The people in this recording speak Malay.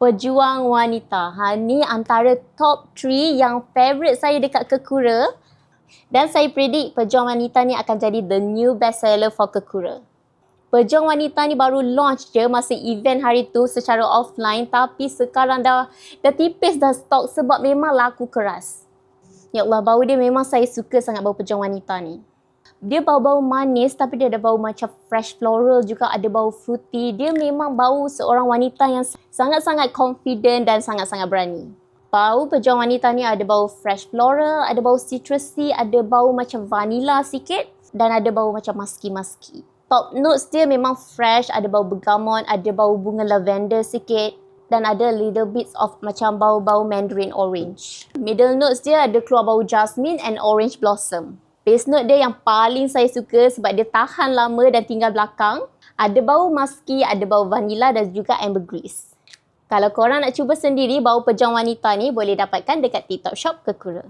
Pejuang wanita. Ni antara top 3 yang favourite saya dekat Kekura. Dan saya predict Pejuang Wanita ni akan jadi the new best seller for Kekura. Pejuang Wanita ni baru launch je masa event hari tu secara offline, tapi sekarang dah tipis dah stok sebab memang laku keras. Ya Allah, bau dia memang saya suka sangat, bau Pejuang Wanita ni. Dia bau-bau manis tapi dia ada bau macam fresh floral juga, ada bau fruity. Dia memang bau seorang wanita yang sangat-sangat confident dan sangat-sangat berani. Bau Pejuang Wanita ni ada bau fresh floral, ada bau citrusy, ada bau macam vanilla sikit dan ada bau macam musky-musky. Top notes dia memang fresh, ada bau bergamot, ada bau bunga lavender sikit dan ada little bits of macam bau-bau mandarin orange. Middle notes dia ada keluar bau jasmine and orange blossom. Base note dia yang paling saya suka sebab dia tahan lama dan tinggal belakang. Ada bau musky, ada bau vanilla dan juga ambergris. Kalau korang nak cuba sendiri bau Pejuang Wanita ni, boleh dapatkan dekat TikTok Shop Kekura.